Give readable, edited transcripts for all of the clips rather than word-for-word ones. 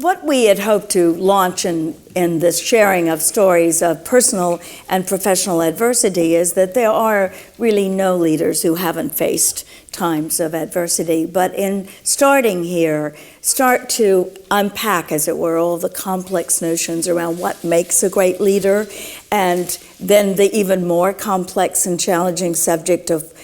what we had hoped to launch in this sharing of stories of personal and professional adversity is that there are really no leaders who haven't faced times of adversity. But in starting here, start to unpack, as it were, all the complex notions around what makes a great leader, and then the even more complex and challenging subject of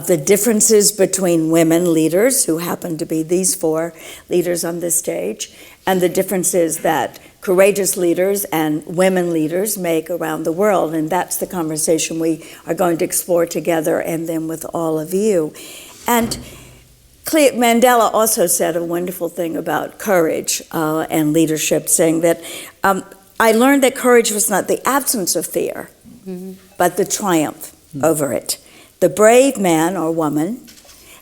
the differences between women leaders, who happen to be these 4 leaders on this stage, and the differences that courageous leaders and women leaders make around the world. And that's the conversation we are going to explore together, and then with all of you. And Mandela also said a wonderful thing about courage and leadership, saying that I learned that courage was not the absence of fear, but the triumph over it. The brave man or woman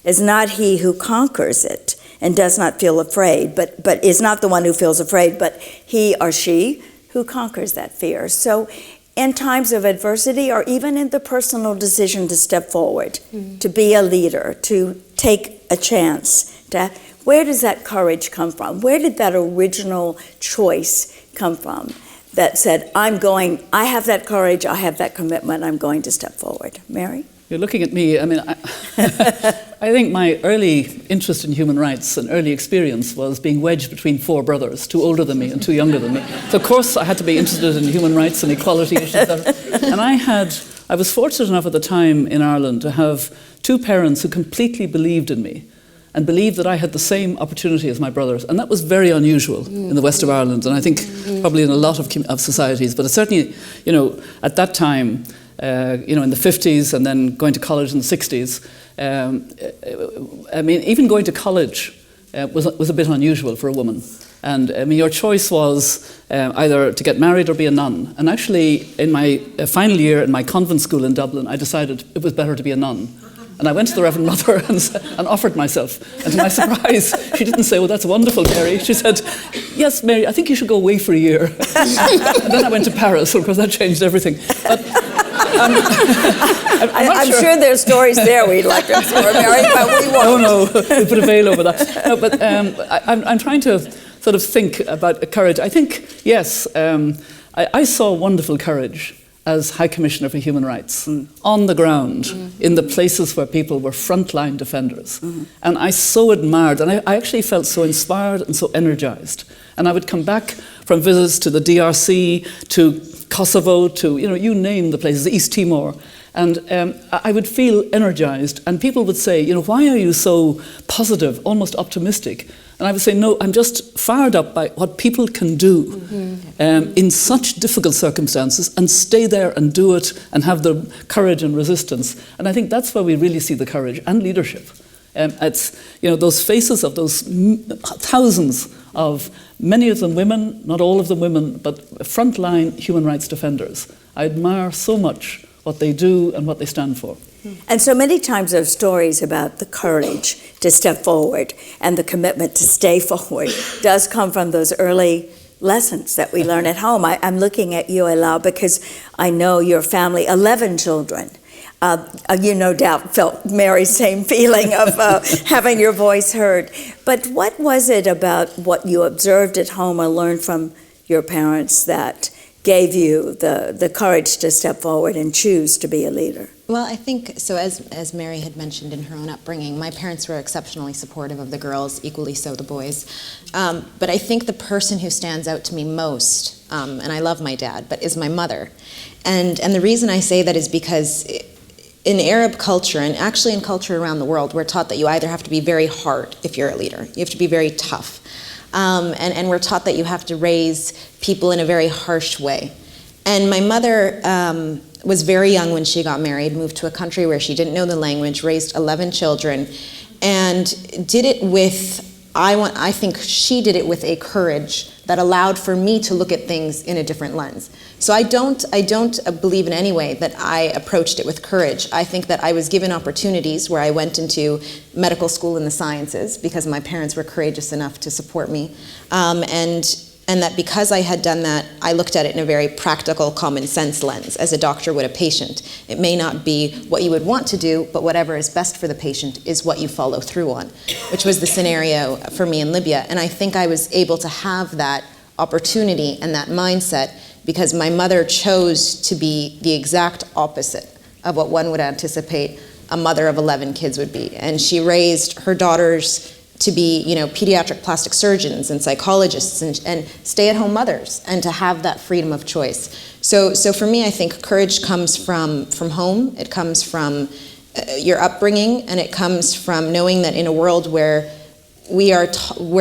is not he who conquers it and does not feel afraid, but is not the one who feels afraid, but he or she who conquers that fear. So in times of adversity, or even in the personal decision to step forward, to be a leader, to take a chance, where does that courage come from? Where did that original choice come from that said, I have that courage, I have that commitment, I'm going to step forward? Mary? You're looking at me. I mean, I think my early interest in human rights and early experience was being wedged between 4 brothers, 2 older than me and 2 younger than me. So of course I had to be interested in human rights and equality issues. And I was fortunate enough at the time in Ireland to have 2 parents who completely believed in me and believed that I had the same opportunity as my brothers. And that was very unusual in the west of Ireland, and I think probably in a lot of societies. But certainly, at that time, in the 50s and then going to college in the 60s, even going to college was a bit unusual for a woman. And your choice was either to get married or be a nun. And actually, in my final year in my convent school in Dublin, I decided it was better to be a nun. And I went to the Reverend Mother and offered myself. And to my surprise, she didn't say, "Well, that's wonderful, Mary." She said, "Yes, Mary, I think you should go away for a year." And then I went to Paris, because that changed everything. But, I'm sure there's stories there we'd like to explore, Mary, but we won't. No, we put a veil over that. No, but I'm trying to sort of think about courage. I think, yes, I saw wonderful courage as High Commissioner for Human Rights on the ground in the places where people were frontline defenders. And I so admired, and I actually felt so inspired and so energized. And I would come back from visits to the DRC, to Kosovo, to, you name the places, East Timor. And I would feel energized, and people would say, "Why are you so positive, almost optimistic?" And I would say, "No, I'm just fired up by what people can do in such difficult circumstances, and stay there and do it and have the courage and resistance." And I think that's where we really see the courage and leadership. It's, those faces of those thousands of, many of them women, not all of them women, but frontline human rights defenders. I admire so much what they do and what they stand for. And so many times there are stories about the courage to step forward and the commitment to stay forward does come from those early lessons that we learn at home. I'm looking at you, Alaa, because I know your family, 11 children. You no doubt felt Mary's same feeling of having your voice heard. But what was it about what you observed at home or learned from your parents that gave you the courage to step forward and choose to be a leader? Well, I think, so as Mary had mentioned in her own upbringing, my parents were exceptionally supportive of the girls, equally so the boys. But I think the person who stands out to me most, and I love my dad, but is my mother. And the reason I say that is because in Arab culture, and actually in culture around the world, we're taught that you either have to be very hard if you're a leader. You have to be very tough. And we're taught that you have to raise people in a very harsh way. And my mother was very young when she got married, moved to a country where she didn't know the language, raised 11 children, and did it with, I think she did it with a courage that allowed for me to look at things in a different lens. So I don't believe in any way that I approached it with courage. I think that I was given opportunities where I went into medical school in the sciences because my parents were courageous enough to support me. And And that because I had done that, I looked at it in a very practical, common sense lens, as a doctor would a patient. It may not be what you would want to do, but whatever is best for the patient is what you follow through on, which was the scenario for me in Libya. And I think I was able to have that opportunity and that mindset because my mother chose to be the exact opposite of what one would anticipate a mother of 11 kids would be. And she raised her daughters to be, pediatric plastic surgeons and psychologists and stay-at-home mothers, and to have that freedom of choice. So for me, I think courage comes from home. It comes from your upbringing, and it comes from knowing that in a world where where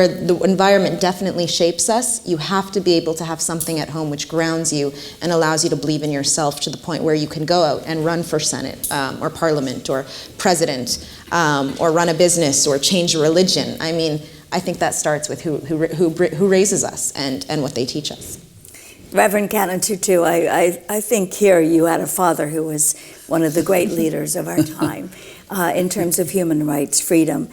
the environment definitely shapes us, you have to be able to have something at home which grounds you and allows you to believe in yourself to the point where you can go out and run for Senate or Parliament or President or run a business or change a religion. I mean, I think that starts with who raises us and what they teach us. Reverend Canon Tutu, I think here you had a father who was one of the great leaders of our time in terms of human rights, freedom.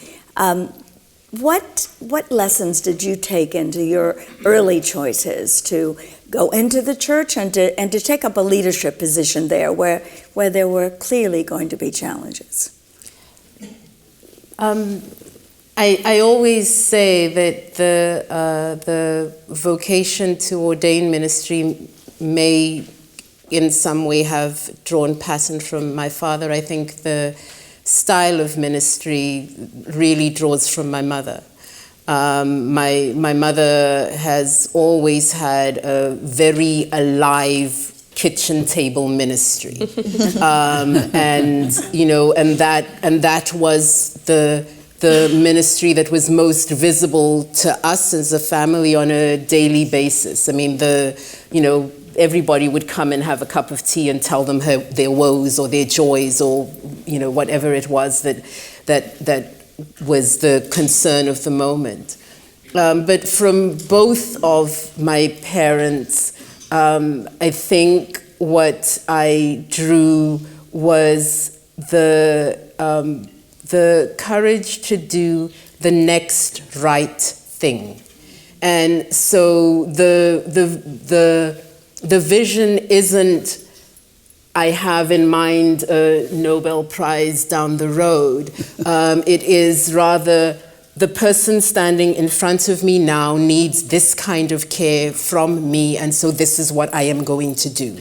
What lessons did you take into your early choices to go into the church and to take up a leadership position there where there were clearly going to be challenges? I always say that the vocation to ordain ministry may in some way have drawn passion from my father. I think the style of ministry really draws from my mother. My mother has always had a very alive kitchen table ministry, and that was the ministry that was most visible to us as a family on a daily basis. I mean, everybody would come and have a cup of tea and tell them their woes or their joys or whatever it was that was the concern of the moment. But from both of my parents, I think what I drew was the courage to do the next right thing. And so the vision isn't, I have in mind a Nobel Prize down the road. It is rather, the person standing in front of me now needs this kind of care from me, and so this is what I am going to do.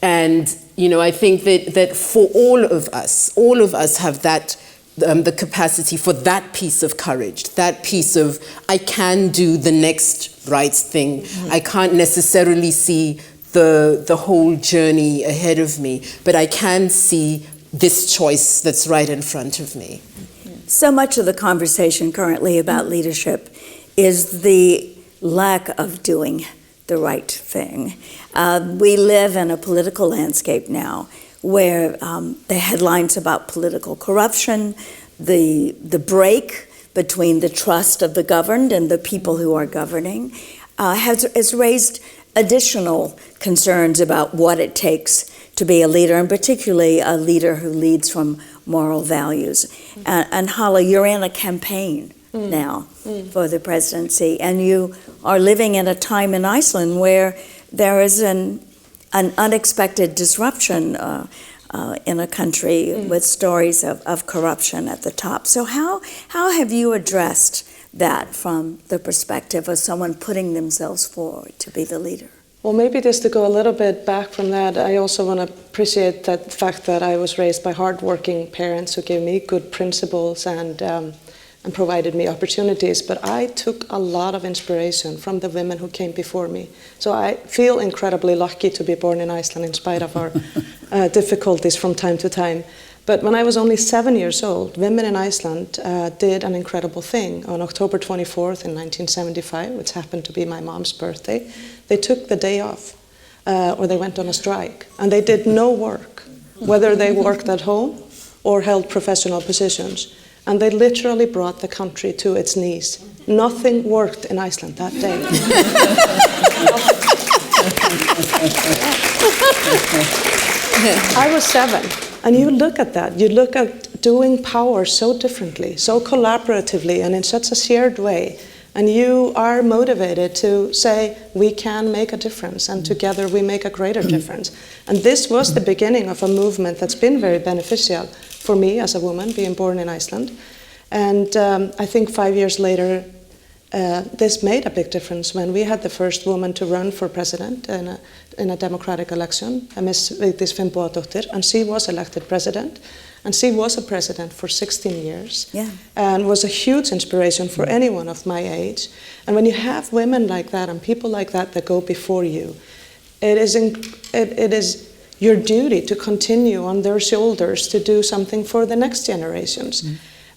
And I think that for all of us have that the capacity for that piece of courage, that piece of, I can do the next right thing. Mm-hmm. I can't necessarily see the whole journey ahead of me, but I can see this choice that's right in front of me. So much of the conversation currently about leadership is the lack of doing the right thing. We live in a political landscape now where the headlines about political corruption, the break between the trust of the governed and the people who are governing, has raised additional concerns about what it takes to be a leader, and particularly a leader who leads from moral values. And Halla, you're in a campaign now for the presidency, and you are living in a time in Iceland where there is an unexpected disruption in a country with stories of corruption at the top. So how have you addressed that from the perspective of someone putting themselves forward to be the leader? Well, maybe just to go a little bit back from that, I also want to appreciate that fact that I was raised by hardworking parents who gave me good principles and provided me opportunities. But I took a lot of inspiration from the women who came before me. So I feel incredibly lucky to be born in Iceland in spite of our difficulties from time to time. But when I was only 7 years old, women in Iceland did an incredible thing. On October 24th in 1975, which happened to be my mom's birthday, they took the day off, or they went on a strike. And they did no work, whether they worked at home or held professional positions. And they literally brought the country to its knees. Nothing worked in Iceland that day. I was 7. And you look at that, you look at doing power so differently, so collaboratively, and in such a shared way. And you are motivated to say, we can make a difference, and together we make a greater difference. And this was the beginning of a movement that's been very beneficial for me as a woman, being born in Iceland. And I think 5 years later, this made a big difference when we had the first woman to run for president in a democratic election, Miss Mpho Tutu, and she was elected president. And she was a president for 16 years, and was a huge inspiration for anyone of my age. And when you have women like that and people like that that go before you, it is your duty to continue on their shoulders to do something for the next generations.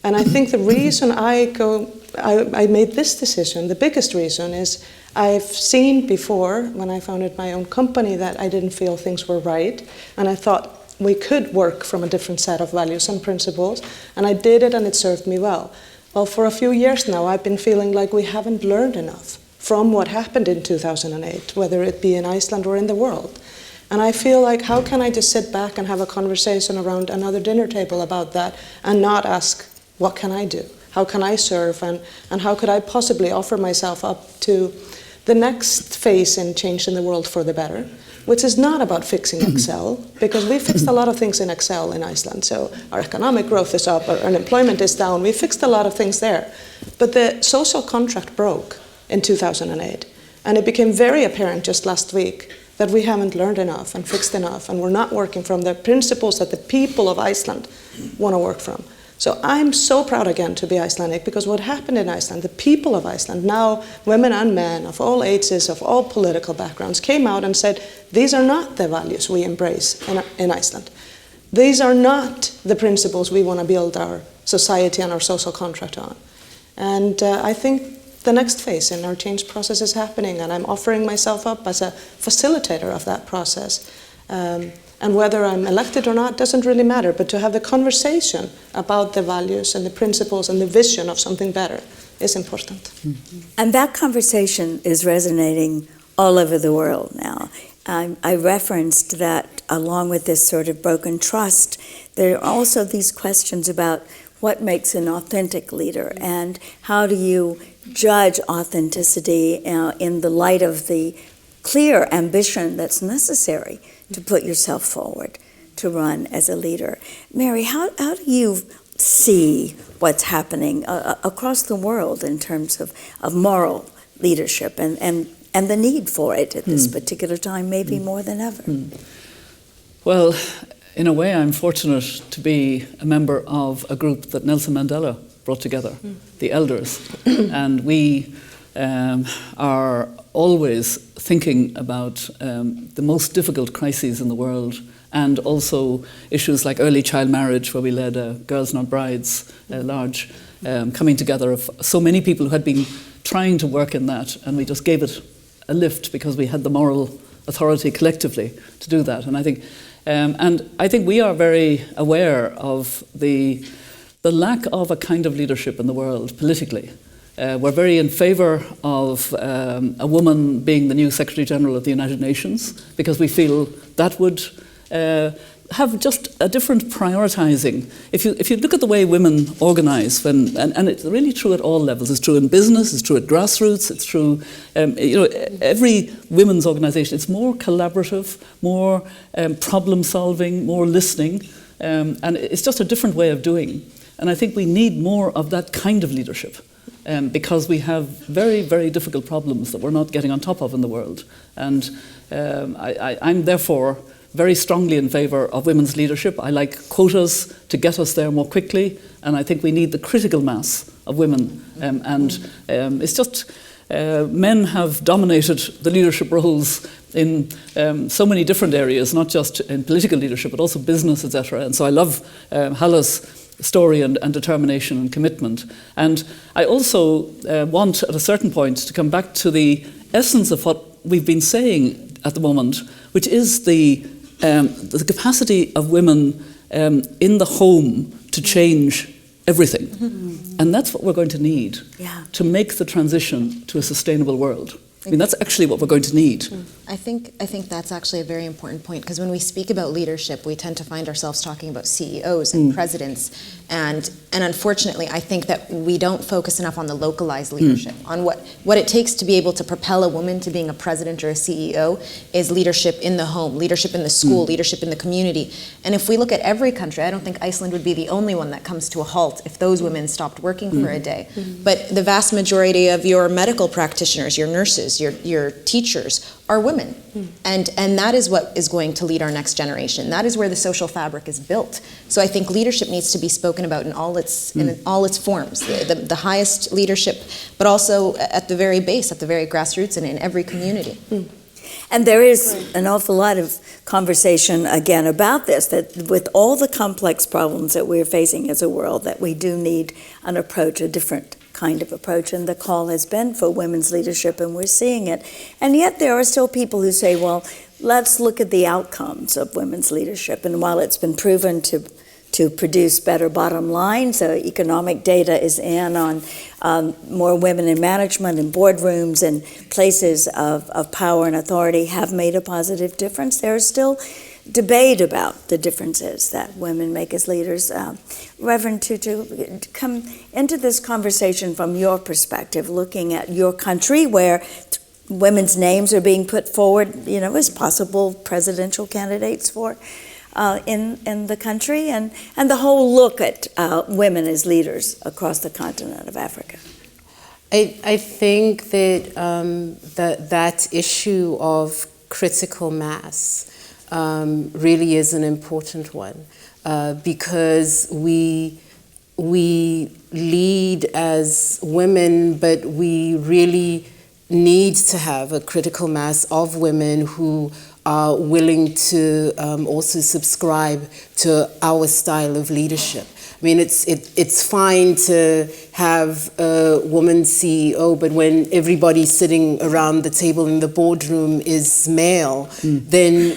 And I think the reason I made this decision, the biggest reason, is I've seen before, when I founded my own company, that I didn't feel things were right, and I thought we could work from a different set of values and principles, and I did it and it served me well. Well, for a few years now, I've been feeling like we haven't learned enough from what happened in 2008, whether it be in Iceland or in the world. And I feel like, how can I just sit back and have a conversation around another dinner table about that and not ask, what can I do? How can I serve? And how could I possibly offer myself up to the next phase in change in the world for the better? Which is not about fixing Excel, because we fixed a lot of things in Excel in Iceland. So our economic growth is up, our unemployment is down, we fixed a lot of things there. But the social contract broke in 2008. And it became very apparent just last week that we haven't learned enough and fixed enough, and we're not working from the principles that the people of Iceland want to work from. So I'm so proud again to be Icelandic, because what happened in Iceland, the people of Iceland, now women and men of all ages, of all political backgrounds, came out and said, these are not the values we embrace in Iceland. These are not the principles we want to build our society and our social contract on. And I think the next phase in our change process is happening, and I'm offering myself up as a facilitator of that process. And whether I'm elected or not doesn't really matter, but to have the conversation about the values and the principles and the vision of something better is important. And that conversation is resonating all over the world now. I referenced that along with this sort of broken trust, there are also these questions about what makes an authentic leader, and how do you judge authenticity in the light of the clear ambition that's necessary to put yourself forward, to run as a leader. Mary, how do you see what's happening across the world in terms of moral leadership and the need for it at this particular time, maybe more than ever? Well, in a way, I'm fortunate to be a member of a group that Nelson Mandela brought together, the Elders. And we are always thinking about the most difficult crises in the world, and also issues like early child marriage, where we led a Girls Not Brides large coming together of so many people who had been trying to work in that, and we just gave it a lift because we had the moral authority collectively to do that. And I think we are very aware of the lack of a kind of leadership in the world politically. We're very in favour of a woman being the new Secretary General of the United Nations, because we feel that would have just a different prioritising. If you look at the way women organise, and it's really true at all levels. It's true in business, it's true at grassroots, it's true, every women's organisation. It's more collaborative, more problem solving, more listening, and it's just a different way of doing. And I think we need more of that kind of leadership. Because we have very, very difficult problems that we're not getting on top of in the world. And I'm therefore very strongly in favour of women's leadership. I like quotas to get us there more quickly, and I think we need the critical mass of women. It's just men have dominated the leadership roles in so many different areas, not just in political leadership, but also business, etc. And so I love Halla's story and determination and commitment. And I also want at a certain point to come back to the essence of what we've been saying at the moment, which is the capacity of women in the home to change everything. And that's what we're going to need to make the transition to a sustainable world. I mean, that's actually what we're going to need. I think that's actually a very important point, because when we speak about leadership, we tend to find ourselves talking about CEOs and presidents, and unfortunately, I think that we don't focus enough on the localized leadership, on what it takes to be able to propel a woman to being a president or a CEO is leadership in the home, leadership in the school, leadership in the community. And if we look at every country, I don't think Iceland would be the only one that comes to a halt if those women stopped working for a day. But the vast majority of your medical practitioners, your nurses, your teachers are women. And that is what is going to lead our next generation. That is where the social fabric is built. So I think leadership needs to be spoken about in all its forms, the highest leadership, but also at the very base, at the very grassroots, and in every community. And there is an awful lot of conversation, again, about this, that with all the complex problems that we're facing as a world, that we do need an approach, a different kind of approach, and the call has been for women's leadership, and we're seeing it. And yet there are still people who say, well, let's look at the outcomes of women's leadership. And while it's been proven to produce better bottom lines, so economic data is in on more women in management and boardrooms and places of power and authority have made a positive difference, there is still debate about the differences that women make as leaders. Reverend Tutu, come into this conversation from your perspective, looking at your country where women's names are being put forward, as possible presidential candidates for in the country, and the whole look at women as leaders across the continent of Africa. I think that that issue of critical mass really is an important one, because we lead as women, but we really need to have a critical mass of women who are willing to also subscribe to our style of leadership. I mean, it's fine to have a woman CEO, but when everybody sitting around the table in the boardroom is male, then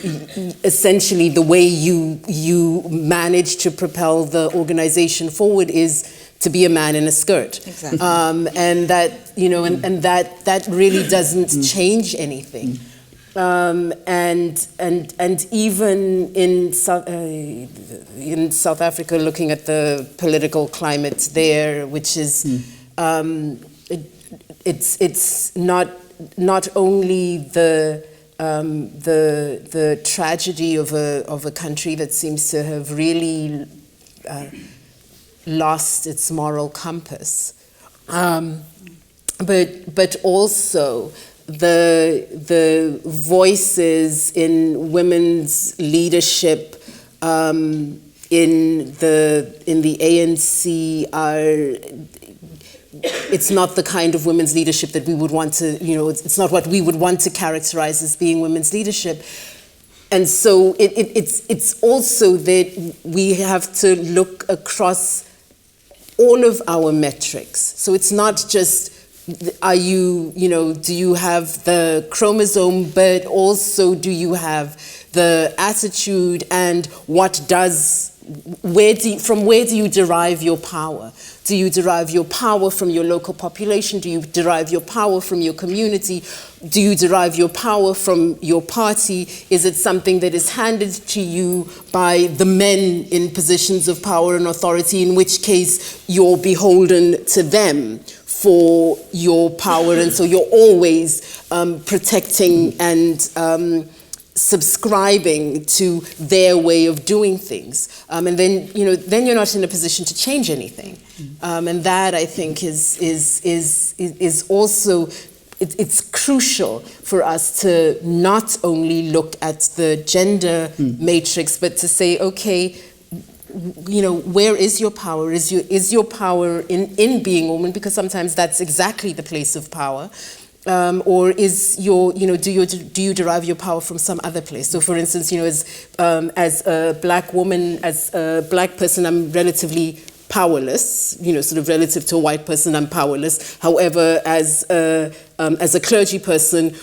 essentially the way you manage to propel the organization forward is to be a man in a skirt. Exactly. And that, and that really doesn't change anything. And even in South Africa, looking at the political climate there, which is it's not only the tragedy of a country that seems to have really lost its moral compass, but also the voices in women's leadership in the ANC are. It's not the kind of women's leadership that we would want to. It's not what we would want to characterize as being women's leadership. And so it's also that we have to look across all of our metrics. So it's not just do you have the chromosome, but also do you have the attitude, and from where do you derive your power? Do you derive your power from your local population? Do you derive your power from your community? Do you derive your power from your party? Is it something that is handed to you by the men in positions of power and authority, in which case you're beholden to them for your power, and so you're always protecting and subscribing to their way of doing things, and then you're not in a position to change anything, and that I think is also it's crucial for us to not only look at the gender matrix, but to say, okay, where is your power? Is your power in being a woman? Because sometimes that's exactly the place of power. Or is do you derive your power from some other place? So, for instance, as a black woman, as a black person, I'm relatively powerless. Sort of relative to a white person, I'm powerless. However, as a clergy person,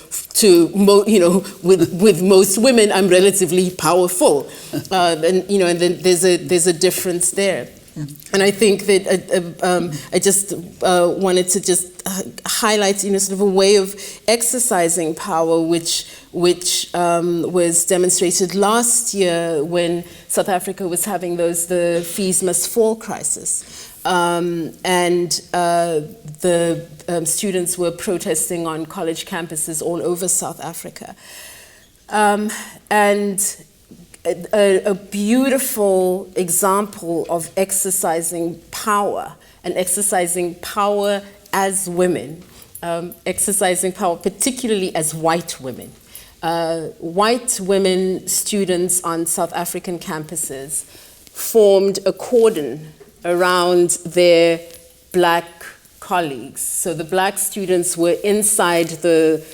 with most women, I'm relatively powerful. And then there's a difference there. And I think that I just wanted to just highlight, sort of a way of exercising power, which was demonstrated last year when South Africa was having the fees must fall crisis. And the students were protesting on college campuses all over South Africa. And a beautiful example of exercising power, and exercising power as women, exercising power particularly as white women. White women students on South African campuses formed a cordon around their black colleagues. So the black students were inside the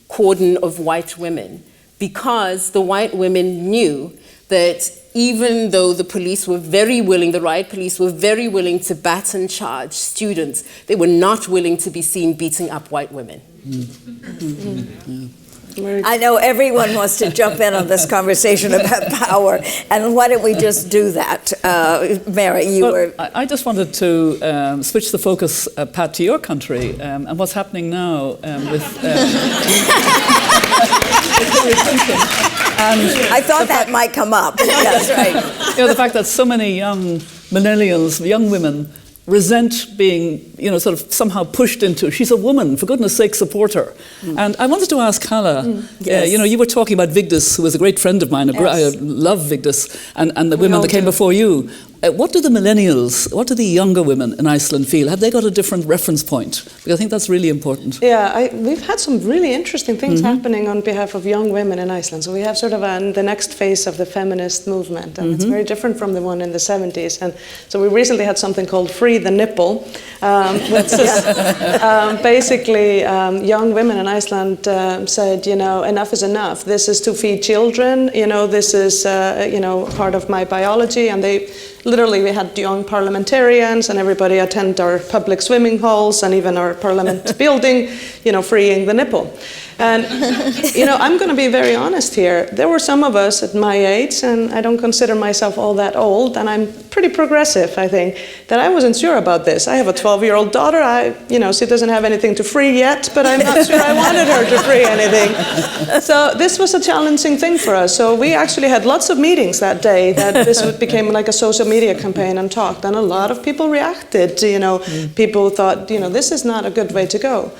cordon of white women, because the white women knew that even though the police were very willing, the riot police were very willing to baton charge students, they were not willing to be seen beating up white women. I know everyone wants to jump in on this conversation about power, and why don't we just do that? Mary, I just wanted to switch the focus, Pat, to your country and what's happening now with Hillary Clinton. And I thought that might come up. That's right. The fact that so many young millennials, young women, resent being, sort of somehow pushed into, she's a woman, for goodness sake, support her. And I wanted to ask Halla, yes. You were talking about Vigdis, who was a great friend of mine. Yes. I love Vigdis, and the women that came before you. What do the millennials, what do the younger women in Iceland feel? Have they got a different reference point? Because I think that's really important. Yeah, we've had some really interesting things happening on behalf of young women in Iceland. So we have sort of the next phase of the feminist movement, and it's very different from the one in the 70s. And so we recently had something called Free the Nipple, which is basically young women in Iceland said, enough is enough. This is to feed children. This is part of my biology, and we had young parliamentarians, and everybody attend our public swimming halls and even our parliament building, freeing the nipple. And, I'm going to be very honest here. There were some of us at my age, and I don't consider myself all that old, and I'm pretty progressive, I think, that I wasn't sure about this. I have a 12-year-old daughter. She doesn't have anything to free yet, but I'm not sure I wanted her to free anything. So this was a challenging thing for us. So we actually had lots of meetings that day that this became like a social media campaign and talked, and a lot of people reacted. People thought, this is not a good way to go.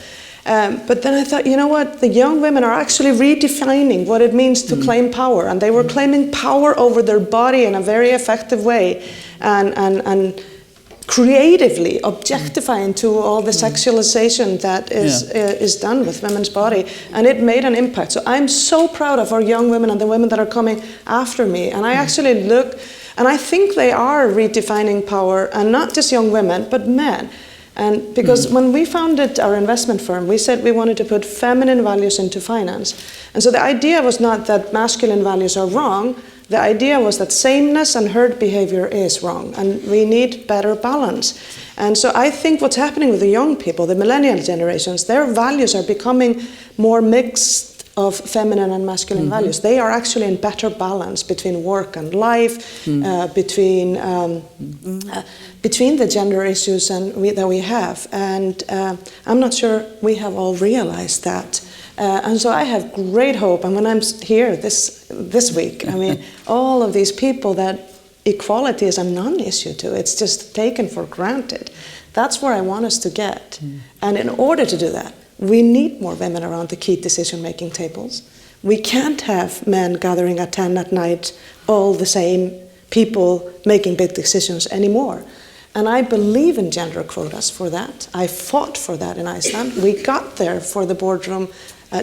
But then I thought, what? The young women are actually redefining what it means to claim power. And they were claiming power over their body in a very effective way. And creatively objectifying to all the sexualization that is done with women's body. And it made an impact. So I'm so proud of our young women and the women that are coming after me. And I actually look, and I think they are redefining power, and not just young women, but men. And because when we founded our investment firm, we said we wanted to put feminine values into finance. And so the idea was not that masculine values are wrong. The idea was that sameness and herd behavior is wrong, and we need better balance. And so I think what's happening with the young people, the millennial generations, their values are becoming more mixed of feminine and masculine values. They are actually in better balance between work and life, between the gender issues that we have. And I'm not sure we have all realized that. And so I have great hope. And when I'm here this week, all of these people that equality is a non-issue to, it's just taken for granted. That's where I want us to get. And in order to do that, we need more women around the key decision-making tables. We can't have men gathering at 10 at night, all the same people making big decisions anymore. And I believe in gender quotas for that. I fought for that in Iceland. We got there for the boardroom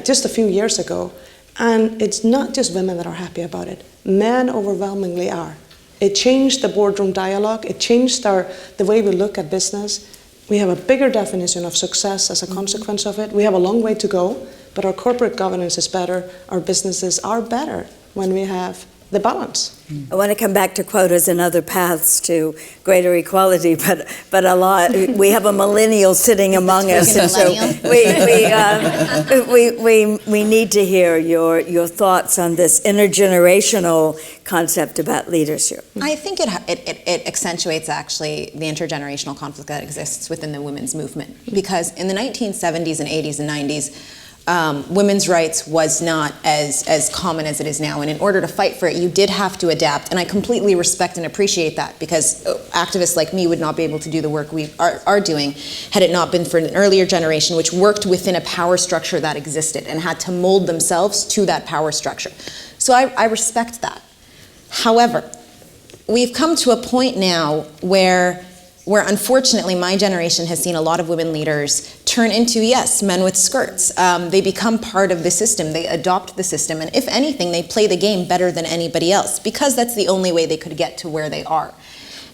just a few years ago. And it's not just women that are happy about it. Men overwhelmingly are. It changed the boardroom dialogue. It changed the way we look at business. We have a bigger definition of success as a consequence of it. We have a long way to go, but our corporate governance is better. Our businesses are better when we have the balance. I want to come back to quotas and other paths to greater equality, but we have a millennial sitting among us, and so we need to hear your thoughts on this intergenerational concept about leadership. I think it accentuates actually the intergenerational conflict that exists within the women's movement, because in the 1970s and 80s and 90s, women's rights was not as common as it is now, and in order to fight for it, you did have to adapt, and I completely respect and appreciate that, because activists like me would not be able to do the work we are doing had it not been for an earlier generation which worked within a power structure that existed and had to mold themselves to that power structure. So I respect that. However, we've come to a point now where unfortunately my generation has seen a lot of women leaders turn into, yes, men with skirts. They become part of the system, they adopt the system, and if anything, they play the game better than anybody else, because that's the only way they could get to where they are.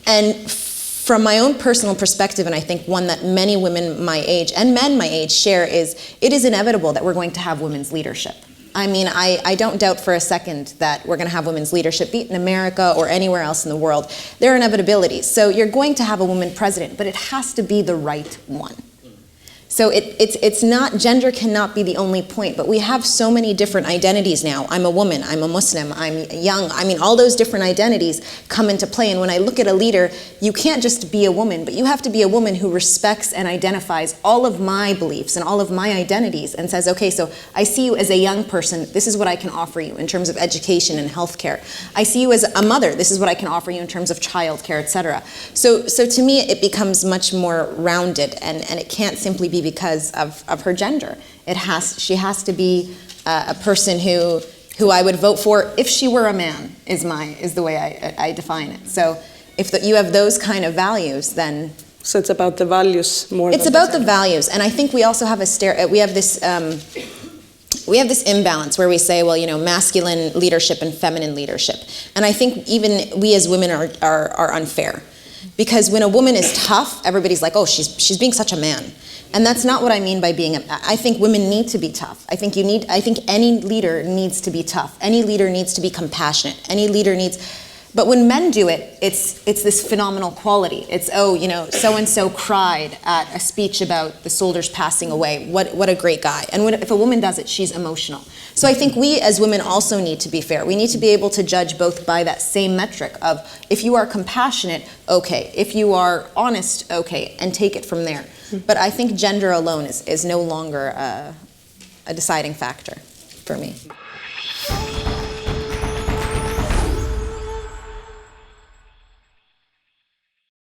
And from my own personal perspective, and I think one that many women my age and men my age share, is it is inevitable that we're going to have women's leadership. I mean, I don't doubt for a second that we're going to have women's leadership, be it in America or anywhere else in the world. There are inevitabilities. So you're going to have a woman president, but it has to be the right one. So it's not, gender cannot be the only point, but we have so many different identities now. I'm a woman, I'm a Muslim, I'm young. I mean, all those different identities come into play. And when I look at a leader, you can't just be a woman, but you have to be a woman who respects and identifies all of my beliefs and all of my identities and says, okay, so I see you as a young person, this is what I can offer you in terms of education and healthcare. I see you as a mother, this is what I can offer you in terms of childcare, etc. So to me, it becomes much more rounded, and it can't simply be because of her gender. She has to be a person who I would vote for if she were a man, is the way I define it. So if you have those kind of values, then... So it's about the values more than... It's about the values, and I think we also have we have this imbalance where we say, well, you know, masculine leadership and feminine leadership. And I think even we as women are unfair. Because when a woman is tough, everybody's like, oh, she's being such a man. And that's not what I mean by being I think women need to be tough. I think any leader needs to be tough. Any leader needs to be compassionate. Any leader needs... But when men do it, it's this phenomenal quality. It's, oh, you know, so-and-so cried at a speech about the soldiers passing away. What a great guy. And if a woman does it, she's emotional. So I think we as women also need to be fair. We need to be able to judge both by that same metric of, if you are compassionate, okay. If you are honest, okay, and take it from there. But I think gender alone is no longer a deciding factor for me.